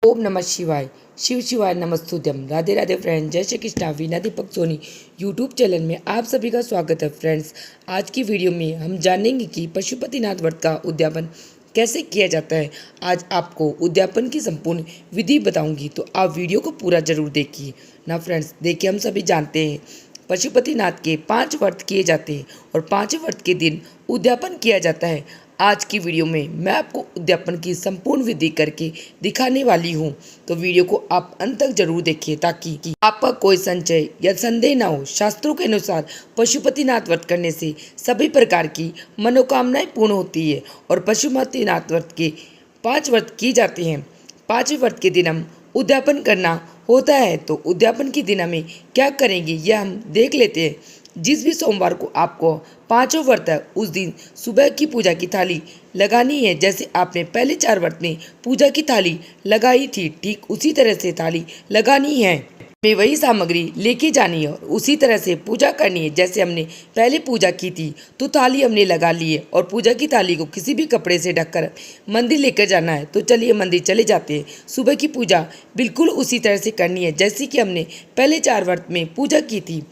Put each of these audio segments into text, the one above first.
ओम नमः शिवाय। शिव शिवाय नमस्तुभ्यम। राधे राधे फ्रेंड्स, जय श्री कृष्णा। वीना दीपक सोनी यूट्यूब चैनल में आप सभी का स्वागत है। फ्रेंड्स, आज की वीडियो में हम जानेंगे कि पशुपतिनाथ व्रत का उद्यापन कैसे किया जाता है। आज आपको उद्यापन की संपूर्ण विधि बताऊंगी, तो आप वीडियो को पूरा जरूर देखिए ना। फ्रेंड्स देखिए, हम सभी जानते हैं पशुपतिनाथ के 5 व्रत किए जाते हैं और 5 व्रत के दिन उद्यापन किया जाता है। आज की वीडियो में मैं आपको उद्यापन की संपूर्ण विधि करके दिखाने वाली हूँ, तो वीडियो को आप अंत तक जरूर देखिए ताकि आपका कोई संशय या संदेह ना हो। शास्त्रों के अनुसार पशुपतिनाथ व्रत करने से सभी प्रकार की मनोकामनाएं पूर्ण होती है और पशुपतिनाथ व्रत के 5 व्रत किए जाते हैं। 5वें व्रत के दिन हम उद्यापन करना होता है, तो उद्यापन के दिन हमें क्या करेंगे यह हम देख लेते हैं। जिस भी सोमवार को आपको 5वां व्रत है, उस दिन सुबह की पूजा की थाली लगानी है। जैसे आपने पहले 4 व्रत में पूजा की थाली लगाई थी, ठीक उसी तरह से थाली लगानी है। हमें वही सामग्री लेके जानी है और उसी तरह से पूजा करनी है। जैसे हमने पहले पूजा की थी तो थाली हमने लगा ली है और पूजा की थाली को किसी भी कपड़े से ढककर मंदिर लेकर जाना है। तो चलिए मंदिर चले जाते हैं। सुबह की पूजा बिल्कुल उसी तरह से करनी है जैसे कि हमने पहले 4 व्रत में पूजा की थी।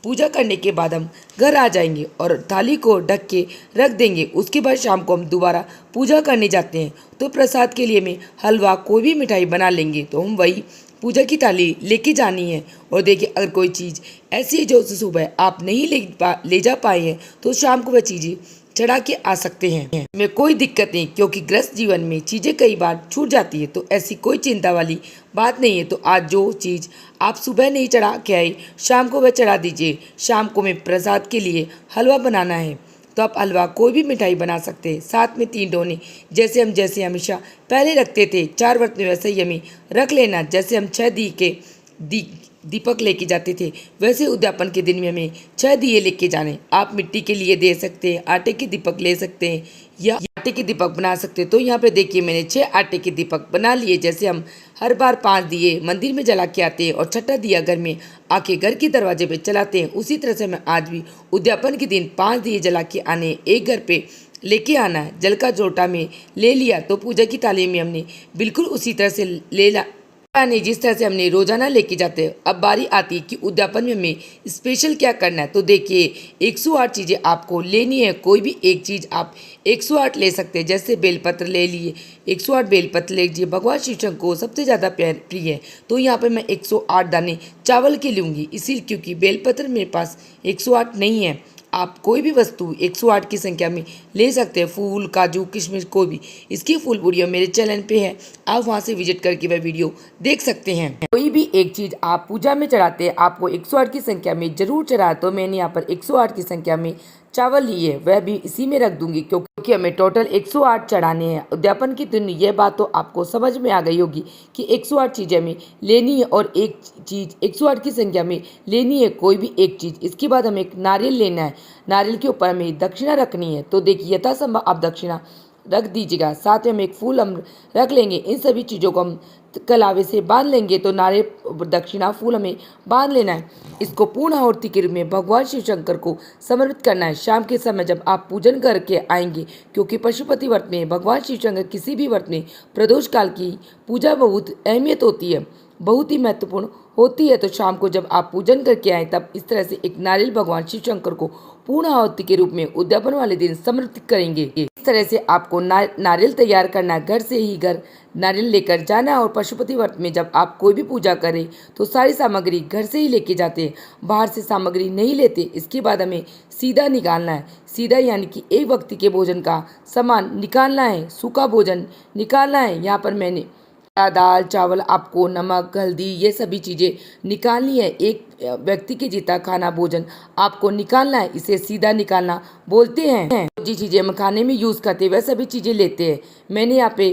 पूजा करने के बाद हम घर आ जाएंगे और थाली को ढक के रख देंगे। उसके बाद शाम को हम दोबारा पूजा करने जाते हैं, तो प्रसाद के लिए में हलवा कोई भी मिठाई बना लेंगे। तो हम वही पूजा की थाली लेके जानी है। और देखिए, अगर कोई चीज़ ऐसी है जो सुबह आप नहीं ले जा पाए हैं, तो शाम को वह चीज़ें चढ़ा के आ सकते हैं। में कोई दिक्कत नहीं, क्योंकि गृहस्थ जीवन में चीज़ें कई बार छूट जाती है, तो ऐसी कोई चिंता वाली बात नहीं है। तो आज जो चीज़ आप सुबह नहीं चढ़ा के आए, शाम को वह चढ़ा दीजिए। शाम को में प्रसाद के लिए हलवा बनाना है, तो आप हलवा कोई भी मिठाई बना सकते हैं। साथ में 3 डोने जैसे हमेशा पहले रखते थे 4 व्रत में, वैसे ही हमें रख लेना। जैसे हम 6 दीपक लेके जाते थे, वैसे उद्यापन के दिन में हमें 6 दिए लेके जाने। आप मिट्टी के लिए दे सकते हैं, आटे के दीपक ले सकते हैं या आटे के दीपक बना सकते हैं। तो यहाँ पे देखिए, मैंने 6 आटे के दीपक बना लिए। जैसे हम हर बार 5 दिए मंदिर में जला के आते हैं और 6ठा दिया घर में आके घर के दरवाजे पे चलाते हैं, उसी तरह से मैं आज भी उद्यापन के दिन 5 दिए जला के आने, एक घर पे लेके आना है। जल का जोटा में ले लिया, तो पूजा की थाली में हमने बिल्कुल उसी तरह से नहीं, जिस तरह से हमने रोजाना लेके जाते हैं। अब बारी आती है कि उद्यापन में हमें स्पेशल क्या करना है। तो देखिए, 108 चीज़ें आपको लेनी है। कोई भी एक चीज़ आप 108 ले सकते हैं। जैसे बेलपत्र ले लिए, 108 बेलपत्र ले लीजिए। भगवान शिव शंकर को सबसे ज़्यादा प्रिय है, तो यहाँ पे मैं 108 दाने चावल के लूँगी, इसी क्योंकि बेलपत्र मेरे पास 108 नहीं है। आप कोई भी वस्तु 108 की संख्या में ले सकते हैं। फूल, काजू, किशमिश, कोई भी। इसकी फुल वीडियो मेरे चैनल पे है, आप वहां से विजिट करके वह वीडियो देख सकते हैं। कोई भी एक चीज़ आप पूजा में चढ़ाते हैं, आपको 108 की संख्या में जरूर चढ़ाए। तो मैंने यहाँ पर 108 की संख्या में चावल लिए, वह भी इसी में रख दूंगी, क्योंकि हमें टोटल 108 चढ़ाने हैं उद्यापन की दिन। यह बात तो आपको समझ में आ गई होगी कि 108 चीज़ें हमें लेनी है और एक चीज़ 108 की संख्या में लेनी है, कोई भी एक चीज़। इसके बाद हमें एक नारियल लेना है, नारियल के ऊपर हमें दक्षिणा रखनी है। तो देखिए, यथासंभव आप दक्षिणा रख दीजिएगा। साथ में हम एक फूल हम रख लेंगे। इन सभी चीज़ों को हम कलावे से बांध लेंगे। तो नारियल, दक्षिणा, फूल हमें बांध लेना है। इसको पूर्ण आहुति के रूप में भगवान शिव शंकर को समर्पित करना है। शाम के समय जब आप पूजन करके आएंगे, क्योंकि पशुपति व्रत में भगवान शिव शंकर किसी भी व्रत में प्रदोष काल की पूजा बहुत अहमियत होती है, बहुत ही महत्वपूर्ण होती है। तो शाम को जब आप पूजन करके आए, तब इस तरह से एक नारियल भगवान शिव शंकर को पूर्ण आहुति के रूप में उद्यापन वाले दिन समर्पित करेंगे। इस तरह से आपको नारियल तैयार करना, घर से ही घर नारियल लेकर जाना। और पशुपति व्रत में जब आप कोई भी पूजा करें, तो सारी सामग्री घर से ही लेके जाते हैं, बाहर से सामग्री नहीं लेते। इसके बाद हमें सीधा निकालना है। सीधा यानी कि एक व्यक्ति के भोजन का सामान निकालना है, सूखा भोजन निकालना है। यहाँ पर मैंने दाल, चावल, आपको नमक, हल्दी, ये सभी चीज़ें निकालनी है। एक व्यक्ति के जीता खाना भोजन आपको निकालना है, इसे सीधा निकालना बोलते हैं। जी चीज़ें हम खाने में यूज़ करते हैं, वह सभी चीज़ें लेते हैं। मैंने यहाँ पे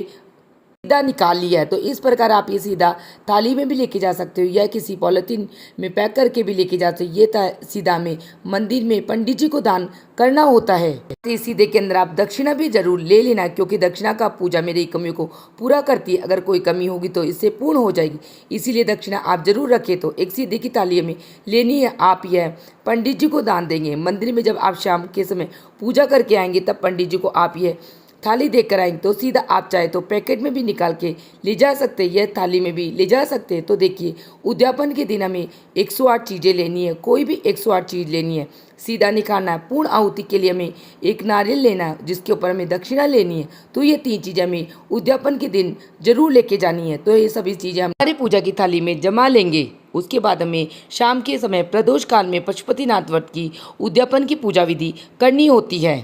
सीधा निकाल लिया है। तो इस प्रकार आप ये सीधा थाली में भी लेके जा सकते हो या किसी पॉलिथीन में पैक करके भी लेके जा सकते हो। ये सीधा में मंदिर में पंडित जी को दान करना होता है। इस सीधे के अंदर आप दक्षिणा भी जरूर ले लेना, क्योंकि दक्षिणा का पूजा मेरी कमियों को पूरा करती है। अगर कोई कमी होगी तो इससे पूर्ण हो जाएगी, इसीलिए दक्षिणा आप जरूर रखें। तो एक सीधे की थाली में लेनी है। आप यह पंडित जी को दान देंगे। मंदिर में जब आप शाम के समय पूजा करके आएंगे, तब पंडित जी को आप यह थाली देकर आएंगे तो सीधा आप चाहे तो पैकेट में भी निकाल के ले जा सकते हैं, यह थाली में भी ले जा सकते हैं। तो देखिए, उद्यापन के दिन हमें 108 चीज़ें लेनी है, कोई भी 108 चीज़ लेनी है, सीधा निकालना है। पूर्ण आहुति के लिए हमें एक नारियल लेना है जिसके ऊपर हमें दक्षिणा लेनी है। तो ये 3 चीज़ें हमें उद्यापन के दिन जरूर लेके जानी है। तो ये सभी चीज़ें हम हमारी पूजा की थाली में जमा लेंगे। उसके बाद हमें शाम के समय प्रदोष काल में पशुपतिनाथ व्रत की उद्यापन की पूजा विधि करनी होती है।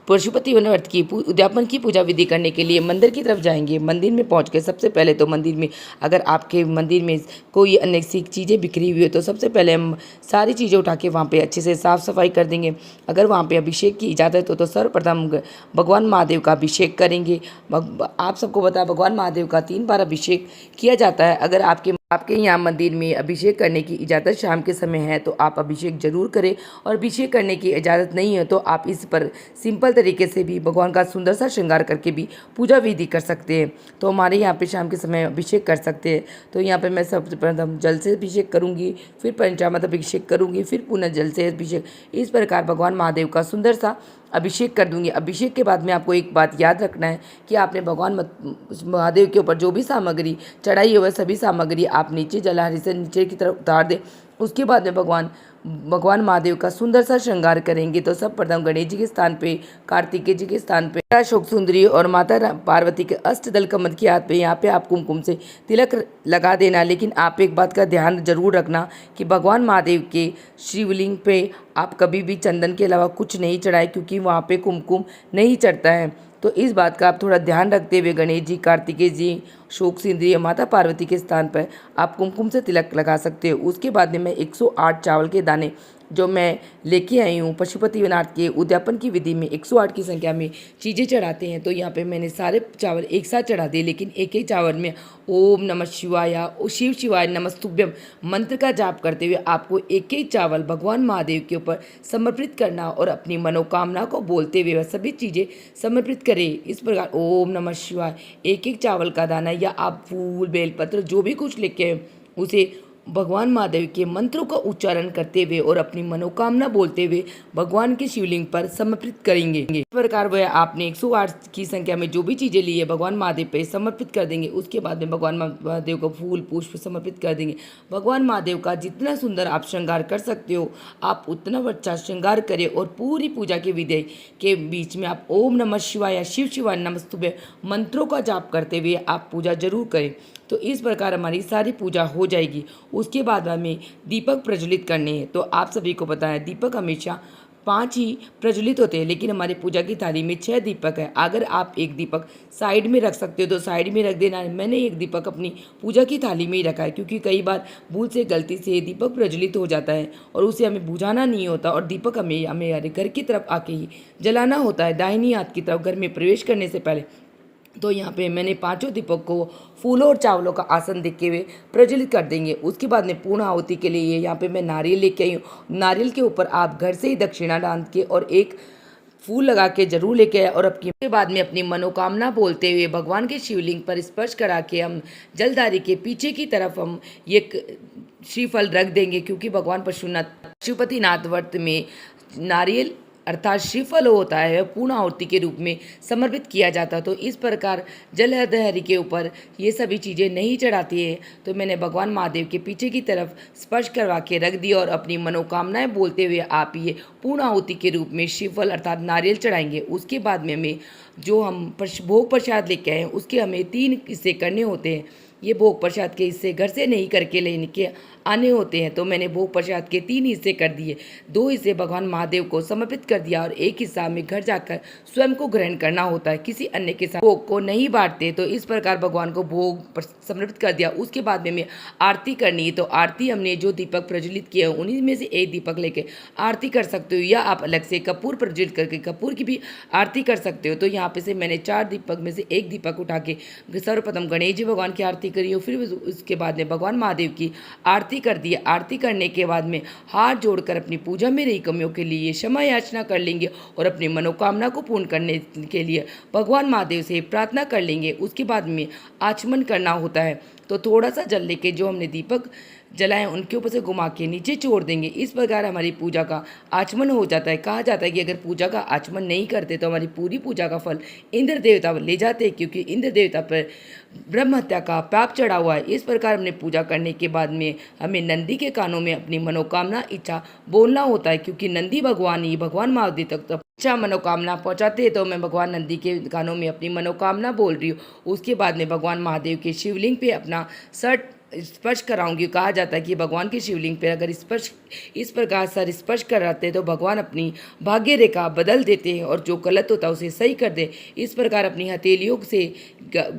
पशुपति व्रत की उद्यापन की पूजा विधि करने के लिए मंदिर की तरफ जाएंगे। मंदिर में पहुंच के सबसे पहले तो मंदिर में अगर आपके मंदिर में कोई अन्य सी चीज़ें बिखरी हुई है तो सबसे पहले हम सारी चीज़ें उठा के वहाँ पे अच्छे से साफ़ सफाई कर देंगे। अगर वहाँ पे अभिषेक की इजाज़त हो तो सर्वप्रथम भगवान महादेव का अभिषेक करेंगे। आप सबको पता है भगवान महादेव का 3 बार अभिषेक किया जाता है। अगर आपके यहाँ मंदिर में अभिषेक करने की इजाज़त शाम के समय है तो आप अभिषेक जरूर करें, और अभिषेक करने की इजाज़त नहीं है तो आप इस पर सिंपल तरीके से भी भगवान का सुंदर सा श्रृंगार करके भी पूजा विधि कर सकते हैं। तो हमारे यहाँ पे शाम के समय अभिषेक कर सकते हैं। तो यहाँ पे मैं सबसे प्रथम जल से अभिषेक करूँगी, फिर पंचामृत अभिषेक करूँगी, फिर पुनः जल से अभिषेक। इस प्रकार भगवान महादेव का सुंदर सा अभिषेक कर दूंगी। अभिषेक के बाद में आपको एक बात याद रखना है कि आपने भगवान महादेव के ऊपर जो भी सामग्री चढ़ाई है वह सभी सामग्री आप नीचे जलहरी से नीचे की तरफ उतार दें। उसके बाद में भगवान महादेव का सुंदर सा श्रृंगार करेंगे। तो सब प्रथम गणेश जी के स्थान पे, कार्तिकेय जी के स्थान पे अशोक सुंदरी और माता पार्वती के अष्टदल कमल की हाथ पे यहाँ पे आप कुमकुम से तिलक लगा देना। लेकिन आप एक बात का ध्यान जरूर रखना कि भगवान महादेव के शिवलिंग पे आप कभी भी चंदन के अलावा कुछ नहीं चढ़ाए, क्योंकि वहाँ पे कुमकुम नहीं चढ़ता है। तो इस बात का आप थोड़ा ध्यान रखते हुए गणेश जी, कार्तिकेय जी, शोक सिंदरी, माता पार्वती के स्थान पर आप कुमकुम से तिलक लगा सकते हो। उसके बाद में मैं 108 चावल के दाने जो मैं लेके आई हूँ पशुपतिनाथ के उद्यापन की विधि में 108 की संख्या में चीज़ें चढ़ाते हैं। तो यहाँ पे मैंने सारे चावल एक साथ चढ़ा दिए, लेकिन एक एक चावल में ओम नमः शिवाय, शिव शिवाय नमस्तुभ्यम मंत्र का जाप करते हुए आपको एक एक चावल भगवान महादेव के ऊपर समर्पित करना और अपनी मनोकामना को बोलते हुए वह सभी चीज़ें समर्पित करें। इस प्रकार ओम नमः शिवाय एक एक चावल का दाना या आप फूल बेलपत्र जो भी कुछ लेके आए उसे भगवान महादेव के मंत्रों का उच्चारण करते हुए और अपनी मनोकामना बोलते हुए भगवान के शिवलिंग पर समर्पित करेंगे। इस प्रकार वह आपने 108 की संख्या में जो भी चीजें ली है भगवान महादेव पे समर्पित कर देंगे। उसके बाद में भगवान महादेव को फूल पुष्प समर्पित कर देंगे। भगवान महादेव का जितना सुंदर आप श्रृंगार कर सकते हो आप उतना अच्छा श्रृंगार करें, और पूरी पूजा के विधि के बीच में आप ओम नमः शिवाय, शिव शिवाय नमस्तुभ्यं मंत्रों का जाप करते हुए आप पूजा जरूर करें। तो इस प्रकार हमारी सारी पूजा हो जाएगी। उसके बाद हमें दीपक प्रज्वलित करने हैं। तो आप सभी को पता है दीपक हमेशा 5 ही प्रज्वलित होते हैं, लेकिन हमारी पूजा की थाली में 6 दीपक है। अगर आप एक दीपक साइड में रख सकते हो तो साइड में रख देना। मैंने एक दीपक अपनी पूजा की थाली में ही रखा है, क्योंकि कई बार भूल से गलती से दीपक प्रज्वलित हो जाता है और उसे हमें बुझाना नहीं होता, और दीपक हमें घर की तरफ आके ही जलाना होता है, दाहिनी हाथ की तरफ घर में प्रवेश करने से पहले। तो यहाँ पे मैंने 5 दीपक को फूलों और चावलों का आसन देखे हुए प्रज्वलित कर देंगे। उसके बाद में पूर्ण आहुति के लिए यहाँ पे मैं नारियल लेके आई हूँ। नारियल के ऊपर आप घर से ही दक्षिणा डाल के और एक फूल लगा के जरूर लेके आए, और के बाद में अपनी मनोकामना बोलते हुए भगवान के शिवलिंग पर स्पर्श करा के हम जलधारी के पीछे की तरफ हम ये श्रीफल रख देंगे, क्योंकि भगवान पशुपतिनाथ व्रत में नारियल अर्थात श्रीफल होता है पूर्ण आहुति के रूप में समर्पित किया जाता। तो इस प्रकार जलधारी के ऊपर ये सभी चीज़ें नहीं चढ़ाती है। तो मैंने भगवान महादेव के पीछे की तरफ स्पर्श करवा के रख दिया, और अपनी मनोकामनाएं बोलते हुए आप ये पूर्ण आहुति के रूप में श्रीफल अर्थात नारियल चढ़ाएंगे। उसके बाद में हमें जो हम भोग प्रसाद लेके आए उसके हमें 3 हिस्से करने होते हैं। ये भोग प्रसाद के हिस्से घर से नहीं करके लेने के आने होते हैं। तो मैंने भोग प्रसाद के 3 हिस्से कर दिए। 2 हिस्से भगवान महादेव को समर्पित कर दिया, और एक हिस्सा में घर जाकर स्वयं को ग्रहण करना होता है, किसी अन्य के साथ भोग को नहीं बांटते। तो इस प्रकार भगवान को भोग समर्पित कर दिया। उसके बाद में हमें आरती करनी है। तो आरती हमने जो दीपक प्रज्वलित किए हैं उन्हीं में से एक दीपक लेके आरती कर सकते हो, या आप अलग से कपूर प्रज्वलित करके कपूर की भी आरती कर सकते हो। तो यहाँ पे से मैंने 4 दीपक में से एक दीपक उठा के सर्वप्रथम गणेश जी भगवान की आरती करी हो, फिर उसके बाद में भगवान महादेव की आरती कर दी। आरती करने के बाद में हाथ जोड़कर अपनी पूजा में रही कमियों के लिए क्षमा याचना कर लेंगे, और अपनी मनोकामना को पूर्ण करने के लिए भगवान महादेव से प्रार्थना कर लेंगे। उसके बाद में आचमन करना होता है। तो थोड़ा सा जल लेके जो हमने दीपक जलाएं उनके ऊपर से घुमा के नीचे छोड़ देंगे। इस प्रकार हमारी पूजा का आचमन हो जाता है। कहा जाता है कि अगर पूजा का आचमन नहीं करते तो हमारी पूरी पूजा का फल इंद्र देवता ले जाते हैं, क्योंकि इंद्र देवता पर ब्रह्म हत्या का पाप चढ़ा हुआ है। इस प्रकार हमने पूजा करने के बाद में हमें नंदी के कानों में अपनी मनोकामना इच्छा बोलना होता है, क्योंकि नंदी भगवान ही भगवान महादेव तक इच्छा मनोकामना पहुंचाते हैं। तो मैं भगवान नंदी के कानों में अपनी मनोकामना बोल रही हूँ। उसके बाद में भगवान महादेव के शिवलिंग पे अपना सर स्पर्श कराऊंगी। कहा जाता है कि भगवान के शिवलिंग पे अगर इस प्रकार सर स्पर्श कराते हैं तो भगवान अपनी भाग्य रेखा बदल देते हैं और जो गलत होता है उसे सही कर दे। इस प्रकार अपनी हथेलियों से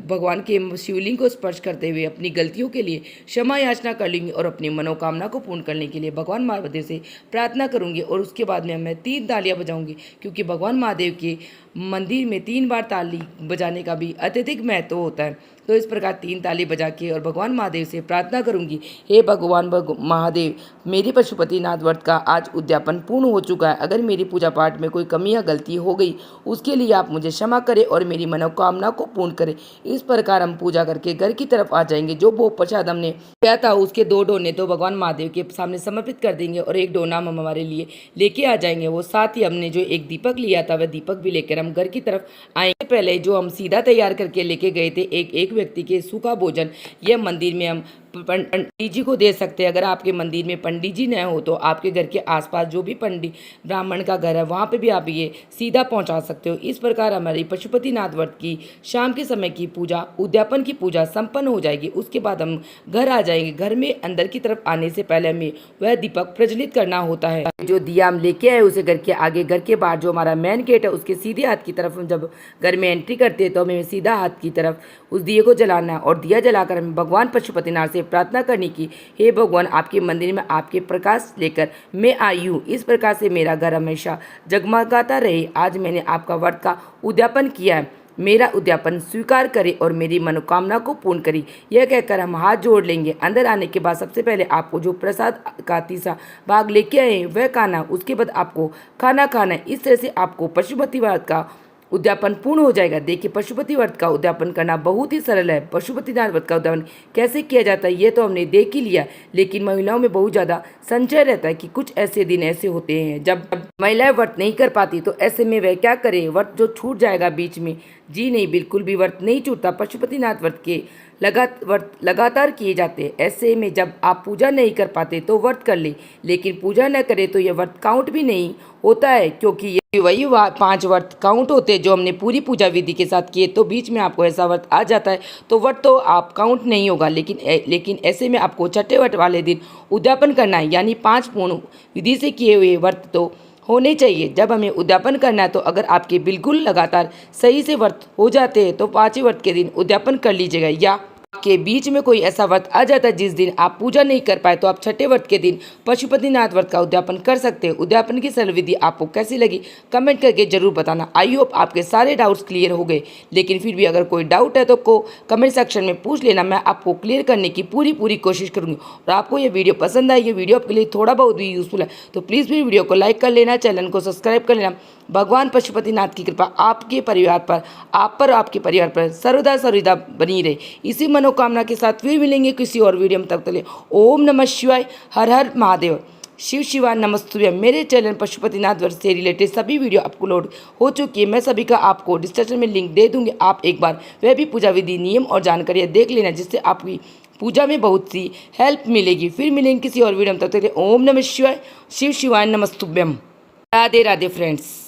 भगवान के शिवलिंग को स्पर्श करते हुए अपनी गलतियों के लिए क्षमा याचना कर लूँगी और अपनी मनोकामना को पूर्ण करने के लिए भगवान महादेव से प्रार्थना करूँगी। और उसके बाद में मैं 3 तालियाँ बजाऊँगी, क्योंकि भगवान महादेव के मंदिर में 3 बार ताली बजाने का भी अत्यधिक महत्व होता है। तो इस प्रकार 3 ताली बजा के और भगवान महादेव से प्रार्थना करूंगी, हे भगवान महादेव, मेरी पशुपतिनाथ व्रत का आज उद्यापन पूर्ण हो चुका है। अगर मेरी पूजा पाठ में कोई कमी या गलती हो गई उसके लिए आप मुझे क्षमा करें और मेरी मनोकामना को पूर्ण करें। इस प्रकार हम पूजा करके घर की तरफ आ जाएंगे। जो भोग प्रसाद हमने किया था उसके 2 डोने तो भगवान महादेव के सामने समर्पित कर देंगे और 1 डोना हम हमारे लिए लेके आ जाएंगे। वो साथ ही हमने जो एक दीपक लिया था वह दीपक भी लेकर हम घर की तरफ आएंगे। पहले जो हम सीधा तैयार करके लेके गए थे एक व्यक्ति के सूखा भोजन, यह मंदिर में हम पंडित जी को दे सकते हैं। अगर आपके मंदिर में पंडित जी न हो तो आपके घर के आसपास जो भी पंडित ब्राह्मण का घर है वहाँ पे भी आप ये सीधा पहुँचा सकते हो। इस प्रकार हमारी पशुपतिनाथ व्रत की शाम के समय की पूजा, उद्यापन की पूजा संपन्न हो जाएगी। उसके बाद हम घर आ जाएंगे। घर में अंदर की तरफ आने से पहले हमें वह दीपक प्रज्वलित करना होता है। जो दिया हम लेके आए उसे घर के आगे, घर के बाहर जो हमारा मेन गेट है उसके सीधे हाथ की तरफ हम जब घर में एंट्री करते हैं तो हमें सीधा हाथ की तरफ उस दिए को जलाना है और दिया जलाकर हमें भगवान पशुपतिनाथ से प्रार्थना करने की, हे भगवान, आपके मंदिर में आपके प्रकाश लेकर मैं आई हूँ। इस प्रकार से मेरा घर हमेशा जगमगाता रहे। आज मैंने आपका व्रत का उद्यापन किया है, मेरा उद्यापन स्वीकार करे और मेरी मनोकामना को पूर्ण करी। यह कहकर हम हाथ जोड़ लेंगे। अंदर आने के बाद सबसे पहले आपको जो प्रसाद का तीसरा भाग लेके आए वह खाना, उसके बाद आपको खाना खाना है। इस तरह से आपको पशुपति व्रत का उद्यापन पूर्ण हो जाएगा। देखिए, पशुपति व्रत का उद्यापन करना बहुत ही सरल है। पशुपतिनाथ व्रत का उद्यापन कैसे किया जाता है ये तो हमने देख ही लिया, लेकिन महिलाओं में बहुत ज़्यादा संशय रहता है कि कुछ ऐसे दिन ऐसे होते हैं जब महिलाएं व्रत नहीं कर पाती, तो ऐसे में वह क्या करे, व्रत जो छूट जाएगा बीच में। जी नहीं, बिल्कुल भी व्रत नहीं छूटता। पशुपतिनाथ व्रत के लगातार किए जाते हैं। ऐसे में जब आप पूजा नहीं कर पाते तो व्रत कर ले, लेकिन पूजा न करे तो यह व्रत काउंट भी नहीं होता है, क्योंकि ये वही 5 व्रत काउंट होते हैं जो हमने पूरी पूजा विधि के साथ किए। तो बीच में आपको ऐसा व्रत आ जाता है तो व्रत तो आप काउंट नहीं होगा। लेकिन ऐसे में आपको छठे व्रत वाले दिन उद्यापन करना है, यानी 5 पूर्ण विधि से किए हुए व्रत तो होने चाहिए। जब हमें उद्यापन करना है तो अगर आपके बिल्कुल लगातार सही से व्रत हो जाते हैं तो 5वें व्रत के दिन उद्यापन कर लीजिएगा। या आपके बीच में कोई ऐसा व्रत आ जाता है जिस दिन आप पूजा नहीं कर पाए तो आप छठे व्रत के दिन पशुपतिनाथ व्रत का उद्यापन कर सकते हैं। उद्यापन की सरल विधि आपको कैसी लगी कमेंट करके जरूर बताना। आई होप आपके सारे डाउट्स क्लियर हो गए, लेकिन फिर भी अगर कोई डाउट है तो कमेंट सेक्शन में पूछ लेना, मैं आपको क्लियर करने की पूरी कोशिश करूँगी। और आपको ये वीडियो पसंद आई, ये वीडियो आपके लिए थोड़ा बहुत भी यूजफुल है तो प्लीज़ भी वीडियो को लाइक कर लेना, चैनल को सब्सक्राइब कर लेना। भगवान पशुपतिनाथ की कृपा आपके परिवार पर, आप पर, आपके परिवार पर सर्वदा बनी रहे। इसी मनोकामना के साथ फिर मिलेंगे किसी और वीडियो में। तब तक ओम नमः शिवाय, हर हर महादेव, शिव शिवाय नमस्तुभ्यं। मेरे चैनल पशुपतिनाथ व्रत से रिलेटेड सभी वीडियो अपलोड हो चुकी है। मैं सभी का आपको डिस्क्रिप्शन में लिंक दे दूंगी। आप एक बार वह भी पूजा विधि, नियम और जानकारियाँ देख लेना, जिससे आपकी पूजा में बहुत सी हेल्प मिलेगी। फिर मिलेंगे किसी और वीडियो में। तब तक ओम नमः शिवाय, शिव शिवाय नमस्तुभ्यं। राधे राधे फ्रेंड्स।